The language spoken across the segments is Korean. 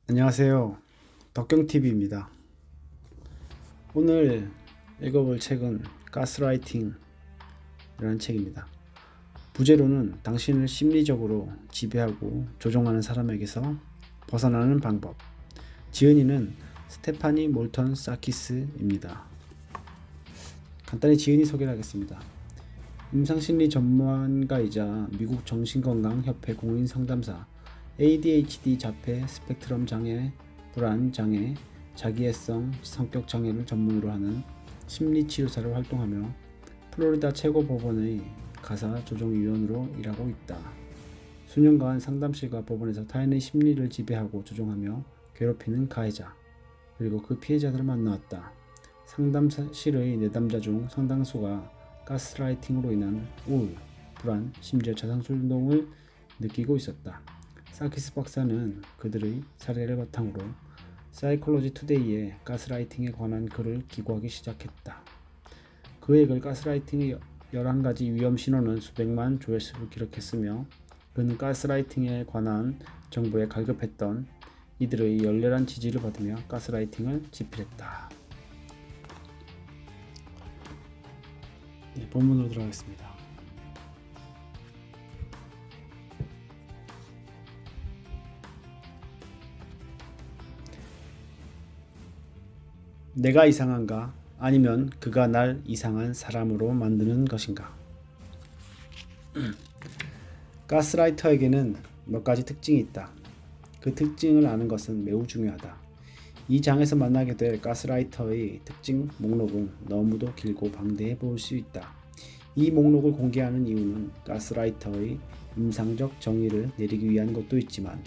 안녕하세요. 덕경TV입니다. 오늘 읽어볼 책은 가스라이팅이라는 책입니다. 부제로는 당신을 심리적으로 지배하고 조종하는 사람에게서 벗어나는 방법. 지은이는 스테파니 몰턴 사키스입니다. 간단히 지은이 소개를 하겠습니다. 임상심리 전문가이자 미국 정신건강협회 공인상담사, ADHD 자폐 스펙트럼 장애, 불안 장애, 자기애성 성격 장애를 전문으로 하는 심리치료사로 활동하며 플로리다 최고법원의 가사조정위원으로 일하고 있다. 수년간 상담실과 법원에서 타인의 심리를 지배하고 조종하며 괴롭히는 가해자, 그리고 그 피해자들을 만나왔다. 상담실의 내담자 중 상당수가 가스라이팅으로 인한 우울, 불안, 심지어 자상출동을 느끼고 있었다. 사키스 박사는 그들의 사례를 바탕으로 사이콜로지 투데이에 가스라이팅에 관한 글을 기고하기 시작했다. 그의 글 가스라이팅의 11가지 위험 신호는 수백만 조회수를 기록했으며 그는 가스라이팅에 관한 정보에 갈급했던 이들의 열렬한 지지를 받으며 가스라이팅을 지필했다. 본문으로 들어가겠습니다. 내가 이상한가? 아니면 그가 날 이상한 사람으로 만드는 것인가? 가스라이터에게는 몇 가지 특징이 있다. 그 특징을 아는 것은 매우 중요하다. 이 장에서 만나게 될 가스라이터의 특징 목록은 너무도 길고 방대해 보일 수 있다. 이 목록을 공개하는 이유는 가스라이터의 임상적 정의를 내리기 위한 것도 있지만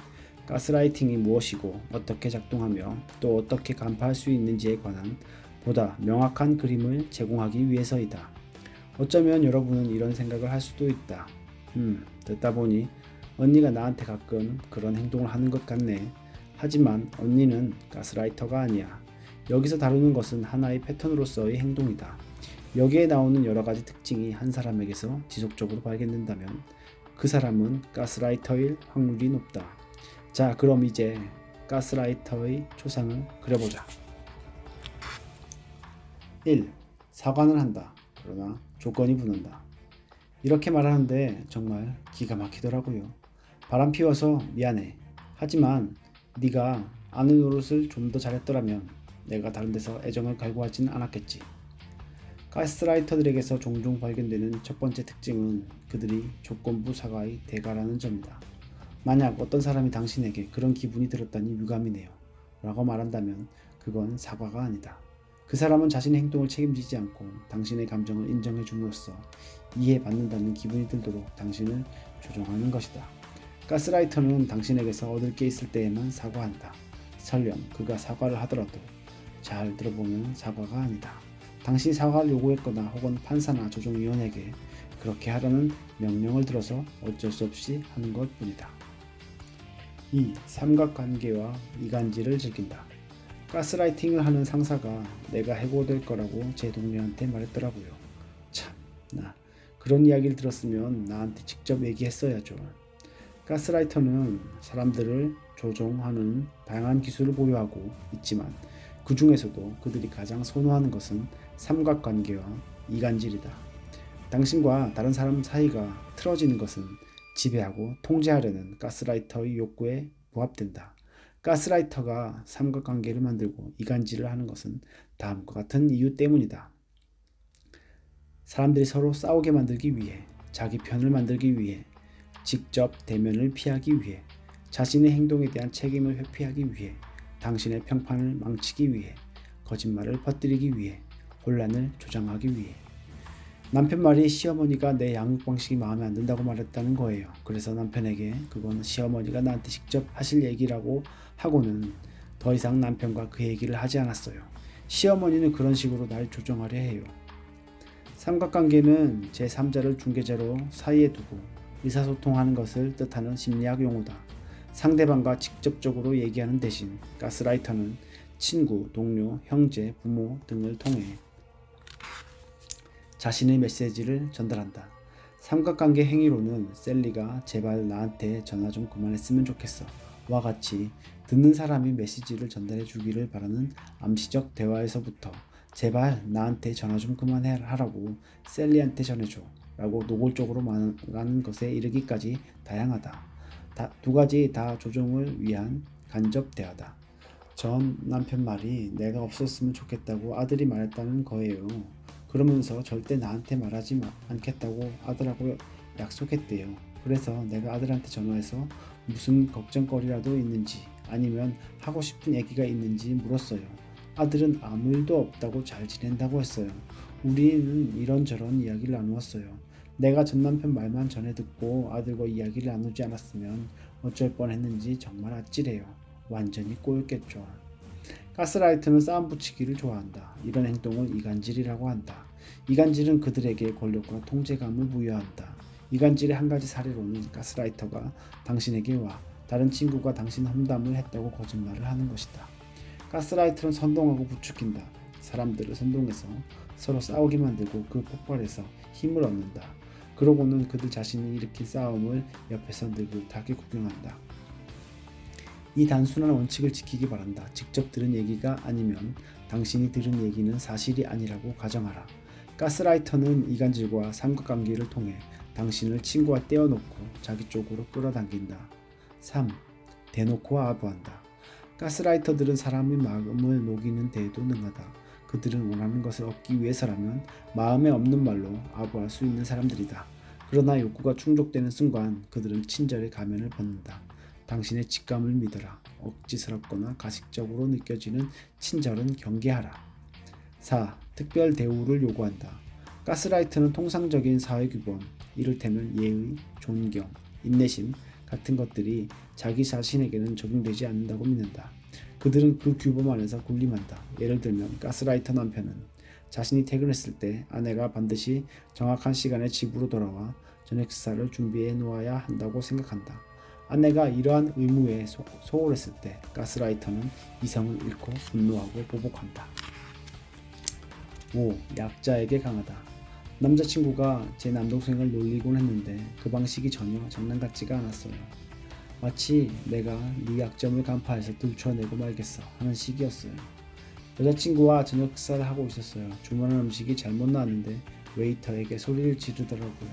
가스라이팅이 무엇이고 어떻게 작동하며 또 어떻게 간파할 수 있는지에 관한 보다 명확한 그림을 제공하기 위해서이다. 어쩌면 여러분은 이런 생각을 할 수도 있다. 듣다 보니 언니가 나한테 가끔 그런 행동을 하는 것 같네. 하지만 언니는 가스라이터가 아니야. 여기서 다루는 것은 하나의 패턴으로서의 행동이다. 여기에 나오는 여러 가지 특징이 한 사람에게서 지속적으로 발견된다면 그 사람은 가스라이터일 확률이 높다. 자, 그럼 이제 가스라이터의 초상을 그려보자. 1. 사과는 한다. 그러나 조건이 붙는다. 이렇게 말하는데 정말 기가 막히더라고요. 바람 피워서 미안해. 하지만 네가 아는 노릇을 좀 더 잘했더라면 내가 다른 데서 애정을 갈구하진 않았겠지. 가스라이터들에게서 종종 발견되는 첫 번째 특징은 그들이 조건부 사과의 대가라는 점이다. 만약 어떤 사람이 당신에게 그런 기분이 들었다니 유감이네요 라고 말한다면 그건 사과가 아니다. 그 사람은 자신의 행동을 책임지지 않고 당신의 감정을 인정해 줌으로써 이해받는다는 기분이 들도록 당신을 조종하는 것이다. 가스라이터는 당신에게서 얻을 게 있을 때에만 사과한다. 설령 그가 사과를 하더라도 잘 들어보면 사과가 아니다. 당신이 사과를 요구했거나 혹은 판사나 조정위원에게 그렇게 하라는 명령을 들어서 어쩔 수 없이 하는 것 뿐이다. 2. 삼각관계와 이간질을 즐긴다. 가스라이팅을 하는 상사가 내가 해고될 거라고 제 동료한테 말했더라고요. 참, 나 그런 이야기를 들었으면 나한테 직접 얘기했어야죠. 가스라이터는 사람들을 조종하는 다양한 기술을 보유하고 있지만 그 중에서도 그들이 가장 선호하는 것은 삼각관계와 이간질이다. 당신과 다른 사람 사이가 틀어지는 것은 지배하고 통제하려는 가스라이터의 욕구에 부합된다. 가스라이터가 삼각관계를 만들고 이간질을 하는 것은 다음과 같은 이유 때문이다. 사람들이 서로 싸우게 만들기 위해, 자기 편을 만들기 위해, 직접 대면을 피하기 위해, 자신의 행동에 대한 책임을 회피하기 위해, 당신의 평판을 망치기 위해, 거짓말을 퍼뜨리기 위해, 혼란을 조장하기 위해. 남편 말이 시어머니가 내 양육 방식이 마음에 안 든다고 말했다는 거예요. 그래서 남편에게 그건 시어머니가 나한테 직접 하실 얘기라고 하고는 더 이상 남편과 그 얘기를 하지 않았어요. 시어머니는 그런 식으로 날 조정하려 해요. 삼각관계는 제3자를 중개자로 사이에 두고 의사소통하는 것을 뜻하는 심리학 용어다. 상대방과 직접적으로 얘기하는 대신 가스라이터는 친구, 동료, 형제, 부모 등을 통해 자신의 메시지를 전달한다. 삼각관계 행위로는 셀리가 제발 나한테 전화 좀 그만했으면 좋겠어. 와 같이 듣는 사람이 메시지를 전달해 주기를 바라는 암시적 대화에서부터 제발 나한테 전화 좀 그만하라고 셀리한테 전해줘 라고 노골적으로 말하는 것에 이르기까지 다양하다. 두 가지 다 조종을 위한 간접 대화다. 전 남편 말이 내가 없었으면 좋겠다고 아들이 말했다는 거예요. 그러면서 절대 나한테 말하지 않겠다고 아들하고 약속했대요. 그래서 내가 아들한테 전화해서 무슨 걱정거리라도 있는지 아니면 하고 싶은 얘기가 있는지 물었어요. 아들은 아무 일도 없다고 잘 지낸다고 했어요. 우리는 이런저런 이야기를 나누었어요. 내가 전 남편 말만 전해 듣고 아들과 이야기를 나누지 않았으면 어쩔 뻔했는지 정말 아찔해요. 완전히 꼬였겠죠. 가스라이터는 싸움 붙이기를 좋아한다. 이런 행동을 이간질이라고 한다. 이간질은 그들에게 권력과 통제감을 부여한다. 이간질의 한 가지 사례로는 가스라이터가 당신에게 와 다른 친구가 당신 험담을 했다고 거짓말을 하는 것이다. 가스라이터는 선동하고 부추긴다. 사람들을 선동해서 서로 싸우게 만들고 그 폭발에서 힘을 얻는다. 그러고는 그들 자신이 일으킨 싸움을 옆에서 느긋하게 구경한다. 이 단순한 원칙을 지키기 바란다. 직접 들은 얘기가 아니면 당신이 들은 얘기는 사실이 아니라고 가정하라. 가스라이터는 이간질과 삼각관계를 통해 당신을 친구와 떼어놓고 자기 쪽으로 끌어당긴다. 3. 대놓고 아부한다. 가스라이터들은 사람의 마음을 녹이는 데에도 능하다. 그들은 원하는 것을 얻기 위해서라면 마음에 없는 말로 아부할 수 있는 사람들이다. 그러나 욕구가 충족되는 순간 그들은 친절의 가면을 벗는다. 당신의 직감을 믿어라. 억지스럽거나 가식적으로 느껴지는 친절은 경계하라. 4. 특별 대우를 요구한다. 가스라이터는 통상적인 사회규범, 이를테면 예의, 존경, 인내심 같은 것들이 자기 자신에게는 적용되지 않는다고 믿는다. 그들은 그 규범 안에서 군림한다. 예를 들면 가스라이터 남편은 자신이 퇴근했을 때 아내가 반드시 정확한 시간에 집으로 돌아와 저녁 식사를 준비해 놓아야 한다고 생각한다. 아내가 이러한 의무에 소홀했을 때 가스라이터는 이성을 잃고 분노하고 보복한다. 5. 약자에게 강하다. 남자친구가 제 남동생을 놀리곤 했는데 그 방식이 전혀 장난 같지가 않았어요. 마치 내가 네 약점을 간파해서 들춰내고 말겠어 하는 식이었어요. 여자친구와 저녁 식사를 하고 있었어요. 주문한 음식이 잘못 나왔는데 웨이터에게 소리를 지르더라고요.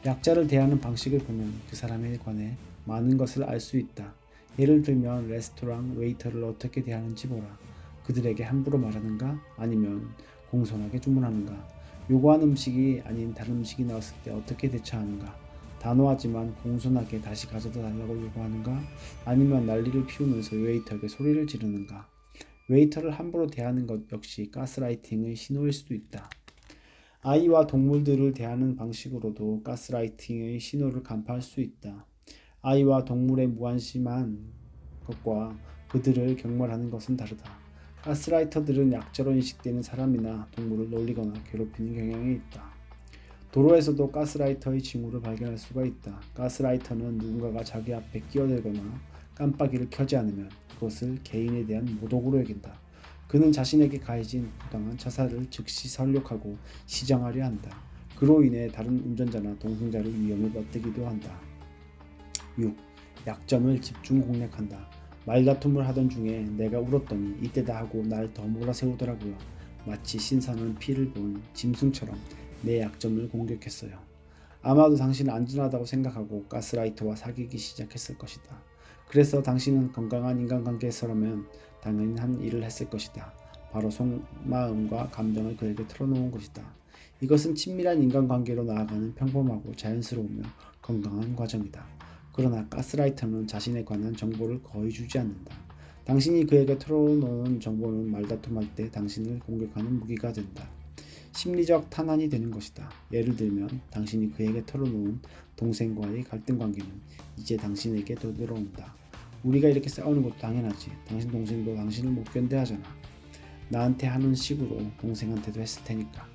약자를 대하는 방식을 보면 그 사람에 관해 많은 것을 알 수 있다. 예를 들면 레스토랑 웨이터를 어떻게 대하는지 보라. 그들에게 함부로 말하는가? 아니면 공손하게 주문하는가? 요구한 음식이 아닌 다른 음식이 나왔을 때 어떻게 대처하는가? 단호하지만 공손하게 다시 가져다 달라고 요구하는가? 아니면 난리를 피우면서 웨이터에게 소리를 지르는가? 웨이터를 함부로 대하는 것 역시 가스라이팅의 신호일 수도 있다. 아이와 동물들을 대하는 방식으로도 가스라이팅의 신호를 간파할 수 있다. 아이와 동물에 무관심한 것과 그들을 경멸하는 것은 다르다. 가스라이터들은 약자로 인식되는 사람이나 동물을 놀리거나 괴롭히는 경향이 있다. 도로에서도 가스라이터의 징후를 발견할 수가 있다. 가스라이터는 누군가가 자기 앞에 끼어들거나 깜빡이를 켜지 않으면 그것을 개인에 대한 모독으로 여긴다. 그는 자신에게 가해진 부당한 처사를 즉시 설욕하고 시정하려 한다. 그로 인해 다른 운전자나 동승자를 위험에 빠뜨리기도 한다. 6. 약점을 집중 공략한다. 말다툼을 하던 중에 내가 울었더니 이때다 하고 날 더 몰아세우더라고요. 마치 신선한 피를 본 짐승처럼 내 약점을 공격했어요. 아마도 당신은 안전하다고 생각하고 가스라이터와 사귀기 시작했을 것이다. 그래서 당신은 건강한 인간관계에서라면 당연한 일을 했을 것이다. 바로 속마음과 감정을 그에게 털어놓은 것이다. 이것은 친밀한 인간관계로 나아가는 평범하고 자연스러우며 건강한 과정이다. 그러나 가스라이터는 자신에 관한 정보를 거의 주지 않는다. 당신이 그에게 털어놓은 정보는 말다툼할 때 당신을 공격하는 무기가 된다. 심리적 탄환이 되는 것이다. 예를 들면 당신이 그에게 털어놓은 동생과의 갈등 관계는 이제 당신에게 되돌아온다. 우리가 이렇게 싸우는 것도 당연하지. 당신 동생도 당신을 못 견뎌하잖아. 나한테 하는 식으로 동생한테도 했을 테니까.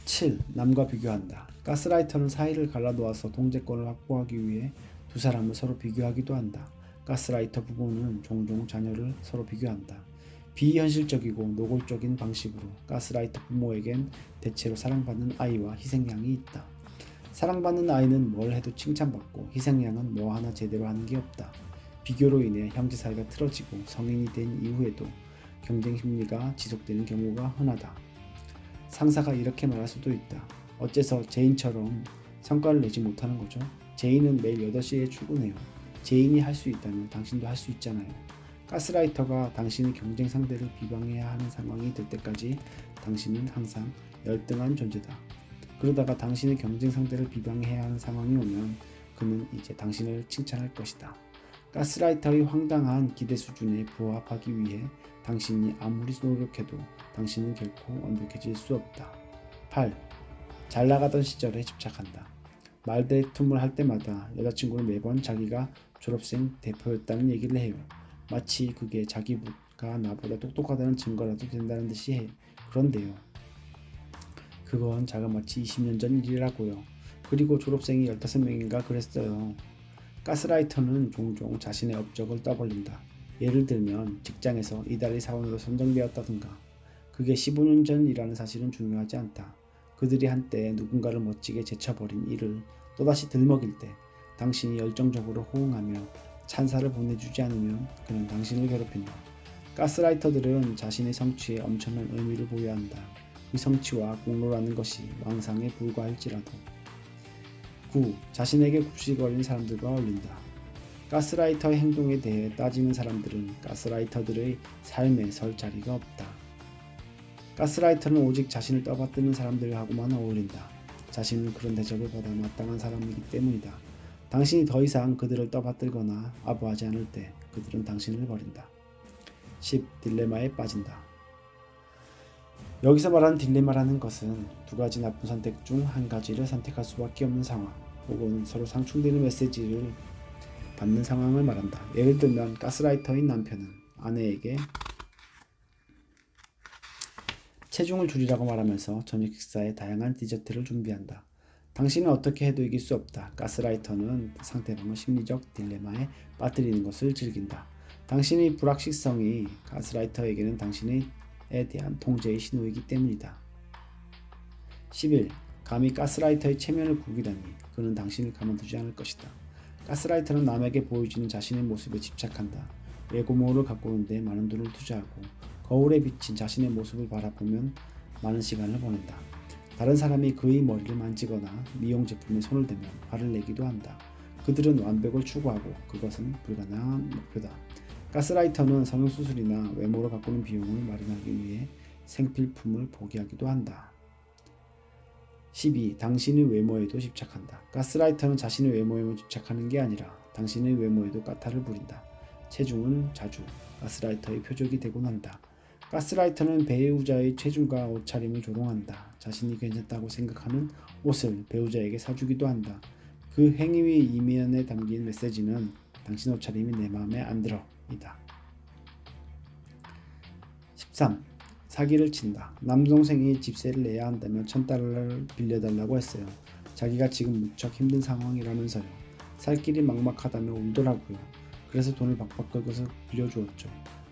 7. 남과 비교한다. 가스라이터는 사이를 갈라놓아서 통제권을 확보하기 위해 두 사람을 서로 비교하기도 한다. 가스라이터 부부는 종종 자녀를 서로 비교한다. 비현실적이고 노골적인 방식으로 가스라이터 부모에겐 대체로 사랑받는 아이와 희생양이 있다. 사랑받는 아이는 뭘 해도 칭찬받고 희생양은 뭐 하나 제대로 하는 게 없다. 비교로 인해 형제 사이가 틀어지고 성인이 된 이후에도 경쟁 심리가 지속되는 경우가 흔하다. 상사가 이렇게 말할 수도 있다. 어째서 제인처럼 성과를 내지 못하는 거죠? 제인은 매일 8시에 출근해요. 제인이 할 수 있다면 당신도 할 수 있잖아요. 가스라이터가 당신의 경쟁 상대를 비방해야 하는 상황이 될 때까지 당신은 항상 열등한 존재다. 그러다가 당신의 경쟁 상대를 비방해야 하는 상황이 오면 그는 이제 당신을 칭찬할 것이다. 가스라이터의 황당한 기대 수준에 부합하기 위해 당신이 아무리 노력해도 당신은 결코 완벽해질 수 없다. 8. 잘 나가던 시절에 집착한다. 말대툼을 할 때마다 여자친구는 매번 자기가 졸업생 대표였다는 얘기를 해요. 마치 그게 자기가 나보다 똑똑하다는 증거라도 된다는 듯이 해. 그런데요. 그건 자그마치 20년 전 일이라고요. 그리고 졸업생이 15명인가 그랬어요. 가스라이터는 종종 자신의 업적을 떠벌린다. 예를 들면 직장에서 이달의 사원으로 선정되었다든가. 그게 15년 전 일이라는 사실은 중요하지 않다. 그들이 한때 누군가를 멋지게 제쳐버린 일을 또다시 들먹일 때 당신이 열정적으로 호응하며 찬사를 보내주지 않으면 그는 당신을 괴롭힌다. 가스라이터들은 자신의 성취에 엄청난 의미를 부여한다. 그 성취와 공로라는 것이 왕상에 불과할지라도. 9. 자신에게 굽시거리는 사람들과 어울린다. 가스라이터의 행동에 대해 따지는 사람들은 가스라이터들의 삶에 설 자리가 없다. 가스라이터는 오직 자신을 떠받드는 사람들하고만 어울린다. 자신은 그런 대접을 받아 마땅한 사람이기 때문이다. 당신이 더 이상 그들을 떠받들거나 아부하지 않을 때 그들은 당신을 버린다. 10. 딜레마에 빠진다. 여기서 말하는 딜레마라는 것은 두 가지 나쁜 선택 중 한 가지를 선택할 수밖에 없는 상황, 혹은 서로 상충되는 메시지를 받는 상황을 말한다. 예를 들면 가스라이터인 남편은 아내에게 체중을 줄이라고 말하면서 저녁 식사에 다양한 디저트를 준비한다. 당신은 어떻게 해도 이길 수 없다. 가스라이터는 상대방을 심리적 딜레마에 빠뜨리는 것을 즐긴다. 당신의 불확실성이 가스라이터에게는 당신에 대한 통제의 신호이기 때문이다. 11. 감히 가스라이터의 체면을 구기다니 그는 당신을 가만두지 않을 것이다. 가스라이터는 남에게 보여주는 자신의 모습에 집착한다. 외모를 가꾸는데 많은 돈을 투자하고 거울에 비친 자신의 모습을 바라보면 많은 시간을 보낸다. 다른 사람이 그의 머리를 만지거나 미용 제품에 손을 대면 화를 내기도 한다. 그들은 완벽을 추구하고 그것은 불가능한 목표다. 가스라이터는 성형수술이나 외모를 바꾸는 비용을 마련하기 위해 생필품을 포기하기도 한다. 12. 당신의 외모에도 집착한다. 가스라이터는 자신의 외모에만 집착하는 게 아니라 당신의 외모에도 까탈을 부린다. 체중은 자주 가스라이터의 표적이 되곤 한다. 가스라이터는 배우자의 체중과 옷차림을 조롱한다. 자신이 괜찮다고 생각하는 옷을 배우자에게 사주기도 한다. 그 행위의 이면에 담긴 메시지는 당신 옷차림이 내 마음에 안 들어 이다. 13. 사기를 친다. 남동생이 집세를 내야 한다며 $1,000를 빌려달라고 했어요. 자기가 지금 무척 힘든 상황이라면서요. 살 길이 막막하다며 울더라고요. 그래서 돈을 박박 긁어서 빌려주었죠.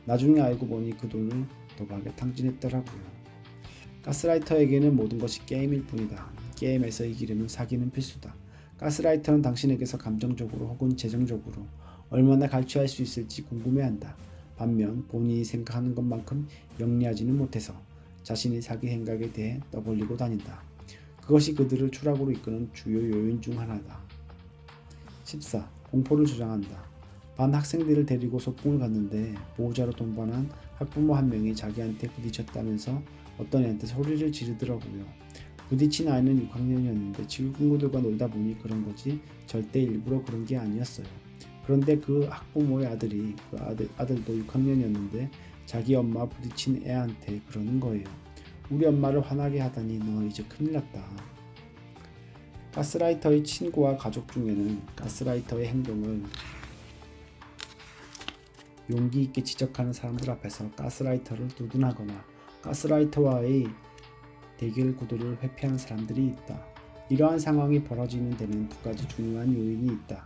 나중에 알고 보니 그 돈을 도박에 탕진했더라고요. 가스라이터에게는 모든 것이 게임일 뿐이다. 게임에서 이기려면 사기는 필수다. 가스라이터는 당신에게서 감정적으로 혹은 재정적으로 얼마나 갈취할 수 있을지 궁금해한다. 반면 본인이 생각하는 것만큼 영리하지는 못해서 자신의 사기 생각에 대해 떠벌리고 다닌다. 그것이 그들을 추락으로 이끄는 주요 요인 중 하나다. 14. 공포를 조장한다. 반 학생들을 데리고 소풍을 갔는데 보호자로 동반한 학부모 한 명이 자기한테 부딪혔다면서 어떤 애한테 소리를 지르더라고요. 부딪힌 아이는 6학년이었는데 친구들과 놀다 보니 그런 거지 절대 일부러 그런 게 아니었어요. 그런데 그 학부모의 아들이 아들도 6학년이었는데 자기 엄마 부딪힌 애한테 그러는 거예요. 우리 엄마를 화나게 하다니 너 이제 큰일 났다. 가스라이터의 친구와 가족 중에는 가스라이터의 행동을 용기 있게 지적하는 사람들 앞에서 가스라이터를 두둔하거나 가스라이터와의 대결 구도를 회피하는 사람들이 있다. 이러한 상황이 벌어지는 데는 두 가지 중요한 요인이 있다.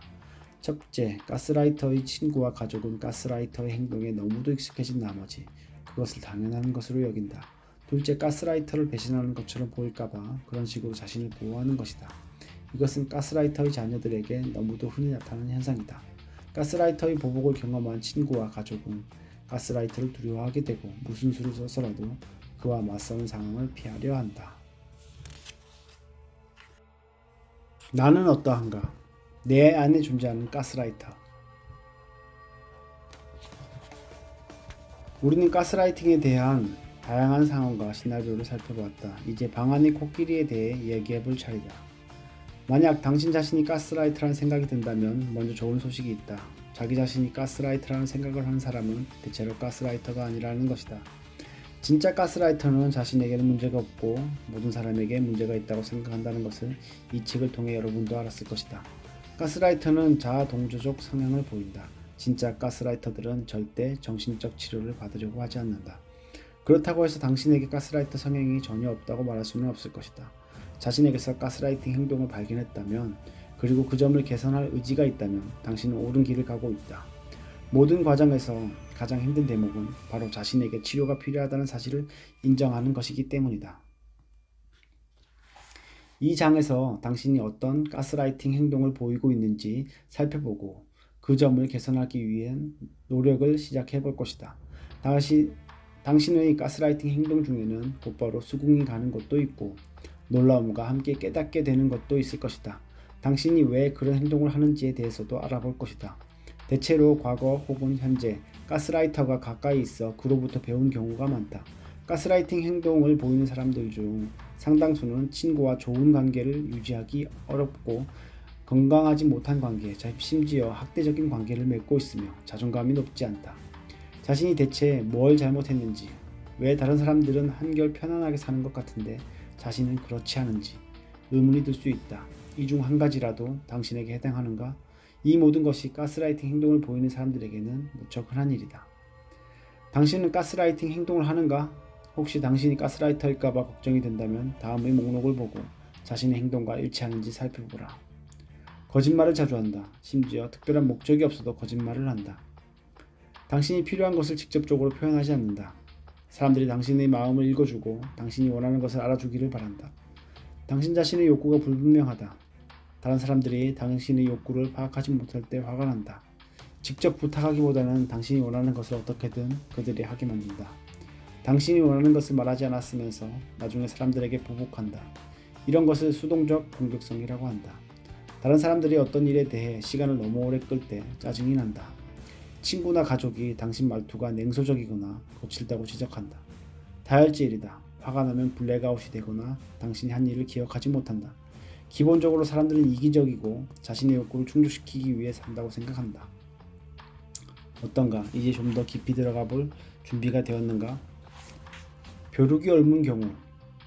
첫째, 가스라이터의 친구와 가족은 가스라이터의 행동에 너무도 익숙해진 나머지 그것을 당연한 것으로 여긴다. 둘째, 가스라이터를 배신하는 것처럼 보일까봐 그런 식으로 자신을 보호하는 것이다. 이것은 가스라이터의 자녀들에게 너무도 흔히 나타나는 현상이다. 가스라이터의 보복을 경험한 친구와 가족은 가스라이터를 두려워하게 되고 무슨 수를 써서라도 그와 맞서는 상황을 피하려 한다. 나는 어떠한가? 내 안에 존재하는 가스라이터. 우리는 가스라이팅에 대한 다양한 상황과 시나리오를 살펴보았다. 이제 방 안의 코끼리에 대해 이야기해볼 차례다. 만약 당신 자신이 가스라이터라는 생각이 든다면 먼저 좋은 소식이 있다. 자기 자신이 가스라이터라는 생각을 하는 사람은 대체로 가스라이터가 아니라는 것이다. 진짜 가스라이터는 자신에게는 문제가 없고 모든 사람에게 문제가 있다고 생각한다는 것을 이 책을 통해 여러분도 알았을 것이다. 가스라이터는 자아 동조적 성향을 보인다. 진짜 가스라이터들은 절대 정신적 치료를 받으려고 하지 않는다. 그렇다고 해서 당신에게 가스라이터 성향이 전혀 없다고 말할 수는 없을 것이다. 자신에게서 가스라이팅 행동을 발견했다면, 그리고 그 점을 개선할 의지가 있다면 당신은 옳은 길을 가고 있다. 모든 과정에서 가장 힘든 대목은 바로 자신에게 치료가 필요하다는 사실을 인정하는 것이기 때문이다. 이 장에서 당신이 어떤 가스라이팅 행동을 보이고 있는지 살펴보고 그 점을 개선하기 위한 노력을 시작해 볼 것이다. 당신의 가스라이팅 행동 중에는 곧바로 수긍이 가는 것도 있고 놀라움과 함께 깨닫게 되는 것도 있을 것이다. 당신이 왜 그런 행동을 하는지에 대해서도 알아볼 것이다. 대체로 과거 혹은 현재 가스라이터가 가까이 있어 그로부터 배운 경우가 많다. 가스라이팅 행동을 보이는 사람들 중 상당수는 친구와 좋은 관계를 유지하기 어렵고 건강하지 못한 관계, 심지어 학대적인 관계를 맺고 있으며 자존감이 높지 않다. 자신이 대체 뭘 잘못했는지, 왜 다른 사람들은 한결 편안하게 사는 것 같은데 자신은 그렇지 않은지 의문이 들 수 있다. 이 중 한 가지라도 당신에게 해당하는가? 이 모든 것이 가스라이팅 행동을 보이는 사람들에게는 무척 흔한 일이다. 당신은 가스라이팅 행동을 하는가? 혹시 당신이 가스라이터일까봐 걱정이 된다면 다음의 목록을 보고 자신의 행동과 일치하는지 살펴보라. 거짓말을 자주 한다. 심지어 특별한 목적이 없어도 거짓말을 한다. 당신이 필요한 것을 직접적으로 표현하지 않는다. 사람들이 당신의 마음을 읽어주고 당신이 원하는 것을 알아주기를 바란다. 당신 자신의 욕구가 불분명하다. 다른 사람들이 당신의 욕구를 파악하지 못할 때 화가 난다. 직접 부탁하기보다는 당신이 원하는 것을 어떻게든 그들이 하게 만든다. 당신이 원하는 것을 말하지 않았으면서 나중에 사람들에게 보복한다. 이런 것을 수동적 공격성이라고 한다. 다른 사람들이 어떤 일에 대해 시간을 너무 오래 끌 때 짜증이 난다. 친구나 가족이 당신 말투가 냉소적이거나 거칠다고 지적한다. 다혈질이다. 화가 나면 블랙아웃이 되거나 당신이 한 일을 기억하지 못한다. 기본적으로 사람들은 이기적이고 자신의 욕구를 충족시키기 위해 산다고 생각한다. 어떤가? 이제 좀 더 깊이 들어가 볼 준비가 되었는가? 벼룩이 옮은 경우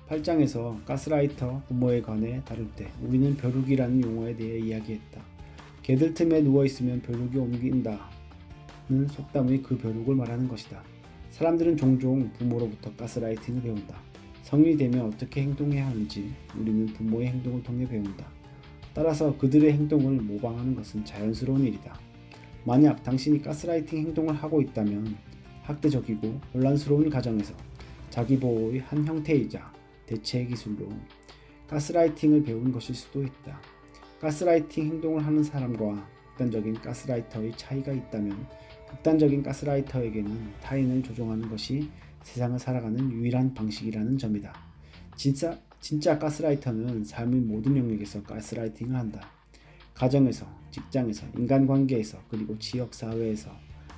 8장에서 가스라이터 부모에 관해 다룰 때 우리는 벼룩이라는 용어에 대해 이야기했다. 개들 틈에 누워있으면 벼룩이 옮긴다는 속담의 그 벼룩을 말하는 것이다. 사람들은 종종 부모로부터 가스라이팅을 배운다. 성인이 되면 어떻게 행동해야 하는지 우리는 부모의 행동을 통해 배운다. 따라서 그들의 행동을 모방하는 것은 자연스러운 일이다. 만약 당신이 가스라이팅 행동을 하고 있다면 학대적이고 혼란스러운 가정에서 자기보호의 한 형태이자 대체의 기술로 가스라이팅을 배운 것일 수도 있다. 가스라이팅 행동을 하는 사람과 극단적인 가스라이터의 차이가 있다면 극단적인 가스라이터에게는 타인을 조종하는 것이 세상을 살아가는 유일한 방식이라는 점이다. 진짜 가스라이터는 삶의 모든 영역에서 가스라이팅을 한다. 가정에서, 직장에서, 인간관계에서, 그리고 지역사회에서.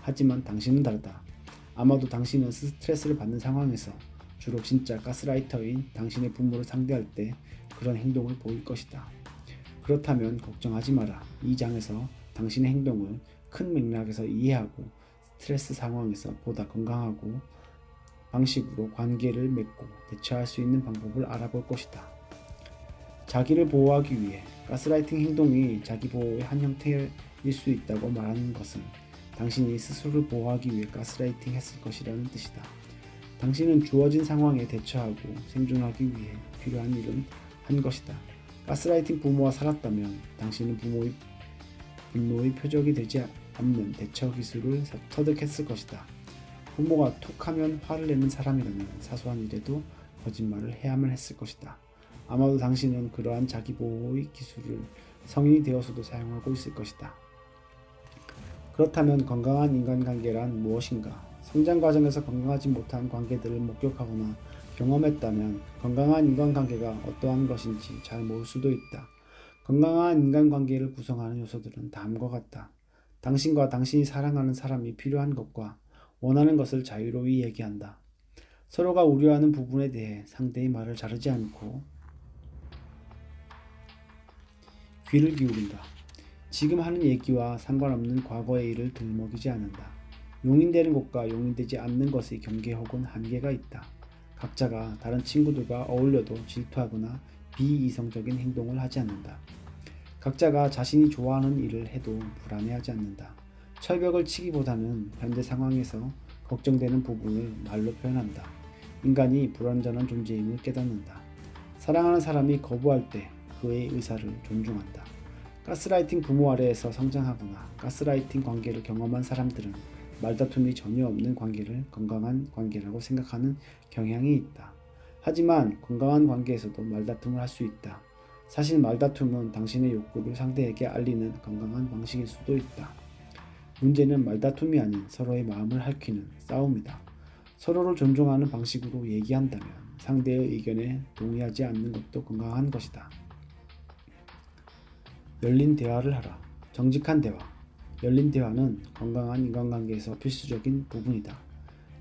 하지만 당신은 다르다. 아마도 당신은 스트레스를 받는 상황에서 주로 진짜 가스라이터인 당신의 부모를 상대할 때 그런 행동을 보일 것이다. 그렇다면 걱정하지 마라. 이 장에서 당신의 행동을 큰 맥락에서 이해하고 스트레스 상황에서 보다 건강하고 방식으로 관계를 맺고 대처할 수 있는 방법을 알아볼 것이다. 자기를 보호하기 위해 가스라이팅 행동이 자기 보호의 한 형태일 수 있다고 말하는 것은 당신이 스스로를 보호하기 위해 가스라이팅 했을 것이라는 뜻이다. 당신은 주어진 상황에 대처하고 생존하기 위해 필요한 일은 한 것이다. 가스라이팅 부모와 살았다면 당신은 부모의 분노의 표적이 되지 않는 대처 기술을 터득했을 것이다. 부모가 툭하면 화를 내는 사람이라면 사소한 일에도 거짓말을 해야만 했을 것이다. 아마도 당신은 그러한 자기보호의 기술을 성인이 되어서도 사용하고 있을 것이다. 그렇다면 건강한 인간관계란 무엇인가? 성장 과정에서 건강하지 못한 관계들을 목격하거나 경험했다면 건강한 인간관계가 어떠한 것인지 잘 모를 수도 있다. 건강한 인간관계를 구성하는 요소들은 다음과 같다. 당신과 당신이 사랑하는 사람이 필요한 것과 원하는 것을 자유로이 얘기한다. 서로가 우려하는 부분에 대해 상대의 말을 자르지 않고 귀를 기울인다. 지금 하는 얘기와 상관없는 과거의 일을 들먹이지 않는다. 용인되는 것과 용인되지 않는 것의 경계 혹은 한계가 있다. 각자가 다른 친구들과 어울려도 질투하거나 비이성적인 행동을 하지 않는다. 각자가 자신이 좋아하는 일을 해도 불안해하지 않는다. 철벽을 치기보다는 현재 상황에서 걱정되는 부분을 말로 표현한다. 인간이 불완전한 존재임을 깨닫는다. 사랑하는 사람이 거부할 때 그의 의사를 존중한다. 가스라이팅 부모 아래에서 성장하거나 가스라이팅 관계를 경험한 사람들은 말다툼이 전혀 없는 관계를 건강한 관계라고 생각하는 경향이 있다. 하지만 건강한 관계에서도 말다툼을 할 수 있다. 사실 말다툼은 당신의 욕구를 상대에게 알리는 건강한 방식일 수도 있다. 문제는 말다툼이 아닌 서로의 마음을 핥히는 싸움이다. 서로를 존중하는 방식으로 얘기한다면 상대의 의견에 동의하지 않는 것도 건강한 것이다. 열린 대화를 하라. 정직한 대화. 열린 대화는 건강한 인간관계에서 필수적인 부분이다.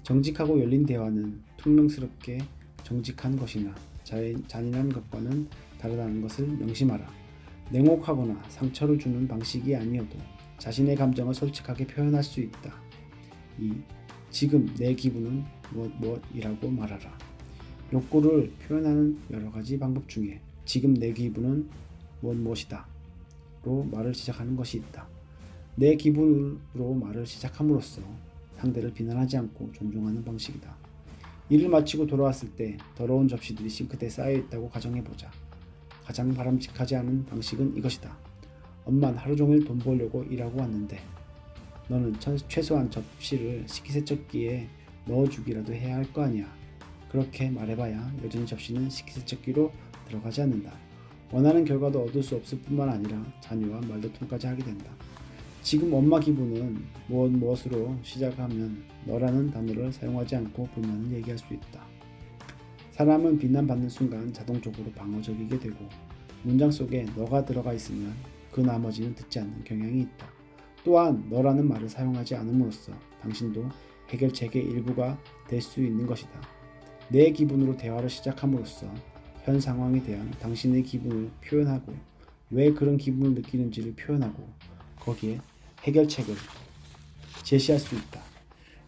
정직하고 열린 대화는 퉁명스럽게 정직한 것이나 잔인한 것과는 다르다는 것을 명심하라. 냉혹하거나 상처를 주는 방식이 아니어도 자신의 감정을 솔직하게 표현할 수 있다. 2. 지금 내 기분은 무엇이라고 말하라. 욕구를 표현하는 여러 가지 방법 중에 지금 내 기분은 무엇이다 로 말을 시작하는 것이 있다. 내 기분으로 말을 시작함으로써 상대를 비난하지 않고 존중하는 방식이다. 일을 마치고 돌아왔을 때 더러운 접시들이 싱크대에 쌓여있다고 가정해보자. 가장 바람직하지 않은 방식은 이것이다. 엄만 하루 종일 돈 벌려고 일하고 왔는데 너는 최소한 접시를 식기세척기에 넣어주기라도 해야 할 거 아니야. 그렇게 말해봐야 여전히 접시는 식기세척기로 들어가지 않는다. 원하는 결과도 얻을 수 없을 뿐만 아니라 자녀와 말다툼까지 하게 된다. 지금 엄마 기분은 무엇으로 시작하면 너라는 단어를 사용하지 않고 불만을 얘기할 수 있다. 사람은 비난받는 순간 자동적으로 방어적이게 되고 문장 속에 너가 들어가 있으면 그 나머지는 듣지 않는 경향이 있다. 또한 너라는 말을 사용하지 않음으로써 당신도 해결책의 일부가 될 수 있는 것이다. 내 기분으로 대화를 시작함으로써 현 상황에 대한 당신의 기분을 표현하고 왜 그런 기분을 느끼는지를 표현하고 거기에 해결책을 제시할 수 있다.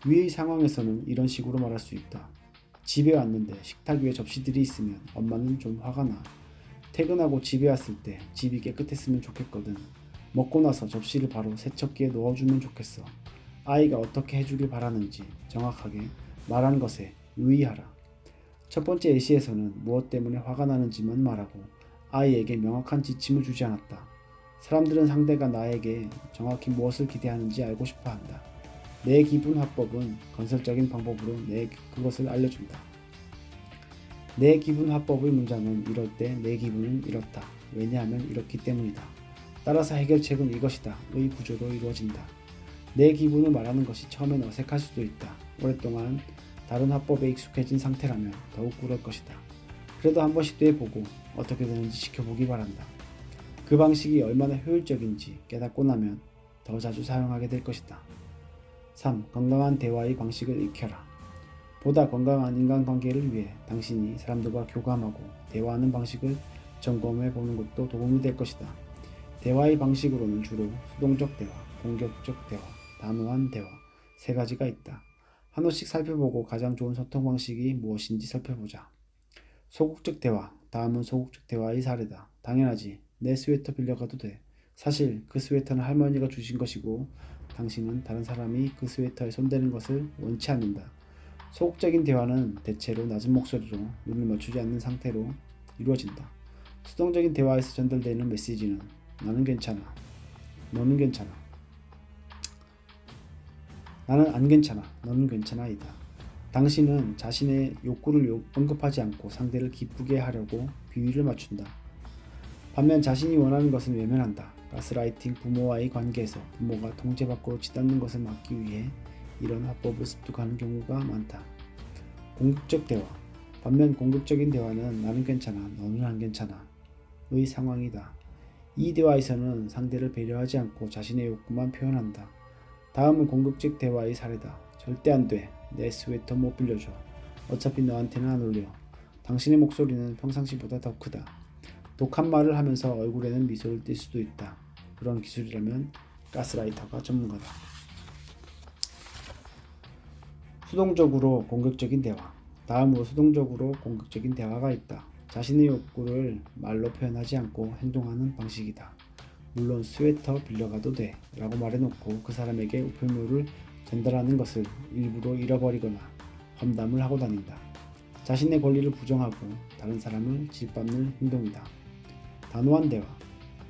위의 상황에서는 이런 식으로 말할 수 있다. 집에 왔는데 식탁 위에 접시들이 있으면 엄마는 좀 화가 나. 퇴근하고 집에 왔을 때 집이 깨끗했으면 좋겠거든. 먹고 나서 접시를 바로 세척기에 넣어주면 좋겠어. 아이가 어떻게 해주길 바라는지 정확하게 말한 것에 유의하라. 첫 번째 예시에서는 무엇 때문에 화가 나는지만 말하고 아이에게 명확한 지침을 주지 않았다. 사람들은 상대가 나에게 정확히 무엇을 기대하는지 알고 싶어 한다. 내 기분 화법은 건설적인 방법으로 그것을 알려준다. 내 기분 화법의 문장은 이럴 때 내 기분은 이렇다. 왜냐하면 이렇기 때문이다. 따라서 해결책은 이것이다. 의 구조로 이루어진다. 내 기분을 말하는 것이 처음엔 어색할 수도 있다. 오랫동안 다른 화법에 익숙해진 상태라면 더욱 그럴 것이다. 그래도 한 번씩 더 해보고 어떻게 되는지 지켜보기 바란다. 그 방식이 얼마나 효율적인지 깨닫고 나면 더 자주 사용하게 될 것이다. 3. 건강한 대화의 방식을 익혀라. 보다 건강한 인간관계를 위해 당신이 사람들과 교감하고 대화하는 방식을 점검해 보는 것도 도움이 될 것이다. 대화의 방식으로는 주로 수동적 대화, 공격적 대화, 단호한 대화 세 가지가 있다. 하나씩 살펴보고 가장 좋은 소통 방식이 무엇인지 살펴보자. 소극적 대화. 다음은 소극적 대화의 사례다. 당연하지. 내 스웨터 빌려가도 돼. 사실 그 스웨터는 할머니가 주신 것이고 당신은 다른 사람이 그 스웨터에 손대는 것을 원치 않는다. 소극적인 대화는 대체로 낮은 목소리로 눈을 맞추지 않는 상태로 이루어진다. 수동적인 대화에서 전달되는 메시지는 나는 괜찮아. 너는 괜찮아. 나는 안 괜찮아. 너는 괜찮아이다. 당신은 자신의 욕구를 언급하지 않고 상대를 기쁘게 하려고 비위를 맞춘다. 반면 자신이 원하는 것은 외면한다. 가스라이팅 부모와의 관계에서 부모가 통제 밖으로 치닫는 것을 막기 위해 이런 화법을 습득하는 경우가 많다. 공격적 대화. 반면 공격적인 대화는 나는 괜찮아, 너는 안 괜찮아 의 상황이다. 이 대화에서는 상대를 배려하지 않고 자신의 욕구만 표현한다. 다음은 공격적 대화의 사례다. 절대 안 돼. 내 스웨터 못 빌려줘. 어차피 너한테는 안 어울려. 당신의 목소리는 평상시보다 더 크다. 독한 말을 하면서 얼굴에는 미소를 띌 수도 있다. 그런 기술이라면 가스라이터가 전문가다. 수동적으로 공격적인 대화. 다음으로 수동적으로 공격적인 대화가 있다. 자신의 욕구를 말로 표현하지 않고 행동하는 방식이다. 물론 스웨터 빌려가도 돼 라고 말해놓고 그 사람에게 우편물을 전달하는 것을 일부러 잃어버리거나 험담을 하고 다닌다. 자신의 권리를 부정하고 다른 사람을 짓밟는 행동이다. 단호한 대화.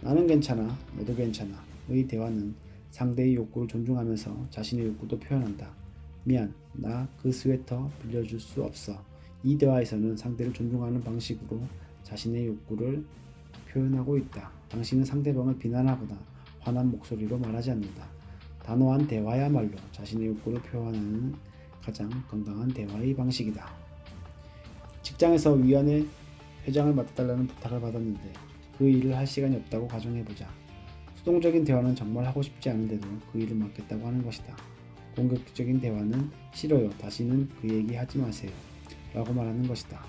나는 괜찮아, 너도 괜찮아 의 대화는 상대의 욕구를 존중하면서 자신의 욕구도 표현한다. 미안, 나 그 스웨터 빌려줄 수 없어. 이 대화에서는 상대를 존중하는 방식으로 자신의 욕구를 표현하고 있다. 당신은 상대방을 비난하거나 화난 목소리로 말하지 않는다. 단호한 대화야말로 자신의 욕구를 표현하는 가장 건강한 대화의 방식이다. 직장에서 위원회 회장을 맡아달라는 부탁을 받았는데 그 일을 할 시간이 없다고 가정해보자. 수동적인 대화는 정말 하고 싶지 않은데도 그 일을 맡겠다고 하는 것이다. 공격적인 대화는 싫어요. 다시는 그 얘기 하지 마세요. 라고 말하는 것이다.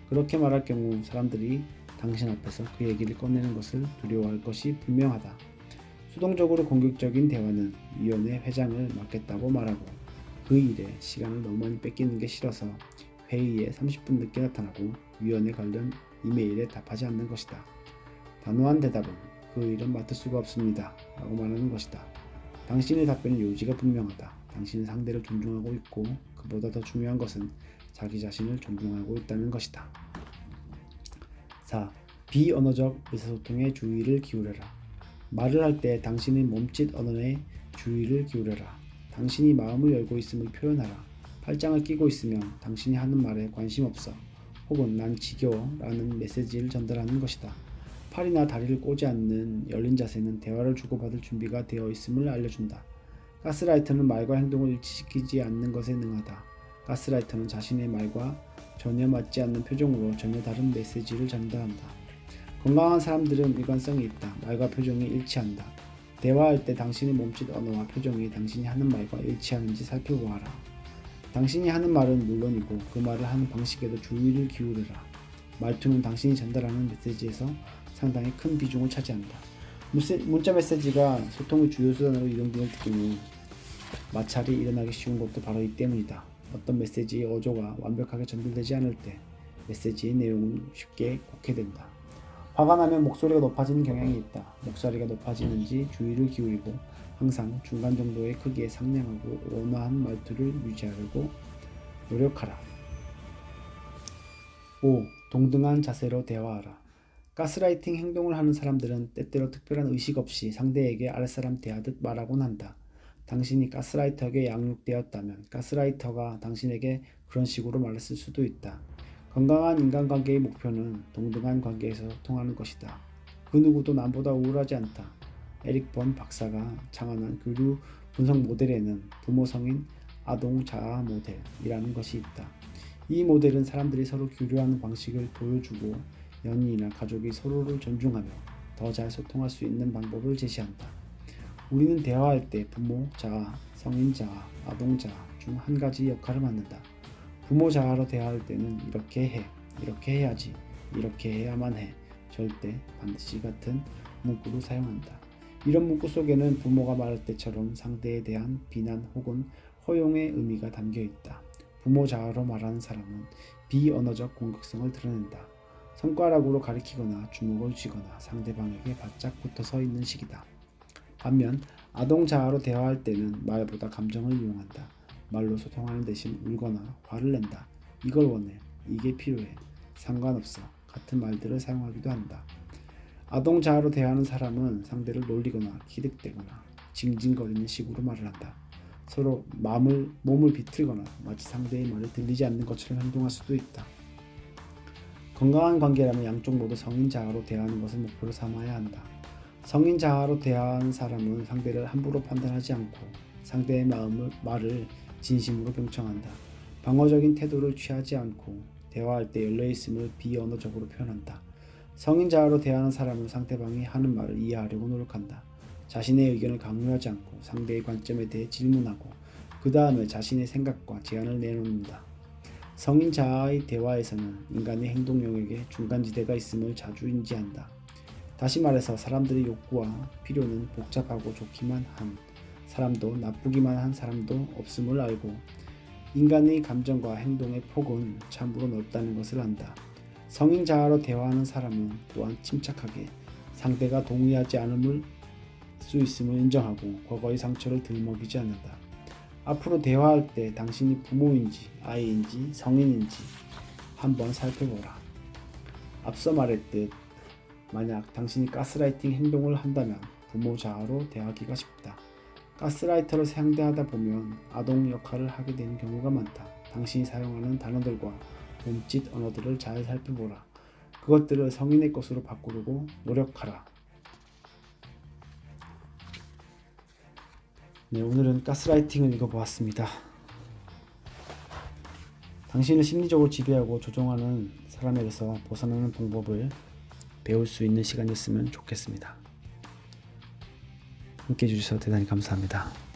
그렇게 말할 경우 사람들이 당신 앞에서 그 얘기를 꺼내는 것을 두려워할 것이 분명하다. 수동적으로 공격적인 대화는 위원회 회장을 맡겠다고 말하고 그 일에 시간을 너무 많이 뺏기는 게 싫어서 회의에 30분 늦게 나타나고 위원회 관련 이메일에 답하지 않는 것이다. 단호한 대답은 그 일은 맡을 수가 없습니다. 라고 말하는 것이다. 당신의 답변의 요지가 분명하다. 당신은 상대를 존중하고 있고 그보다 더 중요한 것은 자기 자신을 존중하고 있다는 것이다. 4. 비언어적 의사소통에 주의를 기울여라. 말을 할 때 당신의 몸짓 언어에 주의를 기울여라. 당신이 마음을 열고 있음을 표현하라. 팔짱을 끼고 있으면 당신이 하는 말에 관심 없어. 혹은 난 지겨워 라는 메시지를 전달하는 것이다. 팔이나 다리를 꼬지 않는 열린 자세는 대화를 주고받을 준비가 되어 있음을 알려준다. 가스라이터는 말과 행동을 일치시키지 않는 것에 능하다. 가스라이터는 자신의 말과 전혀 맞지 않는 표정으로 전혀 다른 메시지를 전달한다. 건강한 사람들은 일관성이 있다. 말과 표정이 일치한다. 대화할 때 당신의 몸짓 언어와 표정이 당신이 하는 말과 일치하는지 살펴보아라. 당신이 하는 말은 물론이고 그 말을 하는 방식에도 주의를 기울여라. 말투는 당신이 전달하는 메시지에서 상당히 큰 비중을 차지한다. 문자 메시지가 소통의 주요 수단으로 이용되는 경우 마찰이 일어나기 쉬운 것도 바로 이 때문이다. 어떤 메시지의 어조가 완벽하게 전달되지 않을 때 메시지의 내용은 쉽게 곡해된다. 화가 나면 목소리가 높아지는 경향이 있다. 목소리가 높아지는지 주의를 기울이고 항상 중간 정도의 크기에 상냥하고 온화한 말투를 유지하려고 노력하라. 5. 동등한 자세로 대화하라. 가스라이팅 행동을 하는 사람들은 때때로 특별한 의식 없이 상대에게 아랫사람 대하듯 말하곤 한다. 당신이 가스라이터에게 양육되었다면 가스라이터가 당신에게 그런 식으로 말했을 수도 있다. 건강한 인간관계의 목표는 동등한 관계에서 소통하는 것이다. 그 누구도 남보다 우월하지 않다. 에릭 번 박사가 창안한 교류 분석 모델에는 부모 성인 아동 자아 모델이라는 것이 있다. 이 모델은 사람들이 서로 교류하는 방식을 보여주고 연인이나 가족이 서로를 존중하며 더 잘 소통할 수 있는 방법을 제시한다. 우리는 대화할 때 부모 자아, 성인 자아, 아동 자아 중 한 가지 역할을 맡는다. 부모 자아로 대화할 때는 이렇게 해, 이렇게 해야지, 이렇게 해야만 해, 절대, 반드시 같은 문구를 사용한다. 이런 문구 속에는 부모가 말할 때처럼 상대에 대한 비난 혹은 허용의 의미가 담겨 있다. 부모 자아로 말하는 사람은 비언어적 공격성을 드러낸다. 손가락으로 가리키거나 주먹을 쥐거나 상대방에게 바짝 붙어 서 있는 식이다. 반면 아동 자아로 대화할 때는 말보다 감정을 이용한다. 말로 소통하는 대신 울거나 화를 낸다. 이걸 원해, 이게 필요해, 상관없어 같은 말들을 사용하기도 한다. 아동 자아로 대화하는 사람은 상대를 놀리거나 기득대거나 징징거리는 식으로 말을 한다. 서로 몸을 비틀거나 마치 상대의 말을 들리지 않는 것처럼 행동할 수도 있다. 건강한 관계라면 양쪽 모두 성인 자아로 대하는 것을 목표로 삼아야 한다. 성인 자아로 대하는 사람은 상대를 함부로 판단하지 않고 상대의 말을 진심으로 경청한다. 방어적인 태도를 취하지 않고 대화할 때 열려있음을 비언어적으로 표현한다. 성인 자아로 대하는 사람은 상대방이 하는 말을 이해하려고 노력한다. 자신의 의견을 강요하지 않고 상대의 관점에 대해 질문하고 그 다음에 자신의 생각과 제안을 내놓는다. 성인 자아의 대화에서는 인간의 행동 영역에 중간지대가 있음을 자주 인지한다. 다시 말해서 사람들의 욕구와 필요는 복잡하고 좋기만 한 사람도 나쁘기만 한 사람도 없음을 알고 인간의 감정과 행동의 폭은 참으로 넓다는 것을 안다. 성인 자아로 대화하는 사람은 또한 침착하게 상대가 동의하지 않을 수 있음을 인정하고 과거의 상처를 들먹이지 않는다. 앞으로 대화할 때 당신이 부모인지 아이인지 성인인지 한번 살펴보라. 앞서 말했듯 만약 당신이 가스라이팅 행동을 한다면 부모 자아로 대하기가 쉽다. 가스라이터로 상대하다 보면 아동 역할을 하게 되는 경우가 많다. 당신이 사용하는 단어들과 몸짓 언어들을 잘 살펴보라. 그것들을 성인의 것으로 바꾸려고 노력하라. 네, 오늘은 가스라이팅을 읽어보았습니다. 당신을 심리적으로 지배하고 조종하는 사람에게서 벗어나는 방법을 배울 수 있는 시간이었으면 좋겠습니다. 함께 해주셔서 대단히 감사합니다.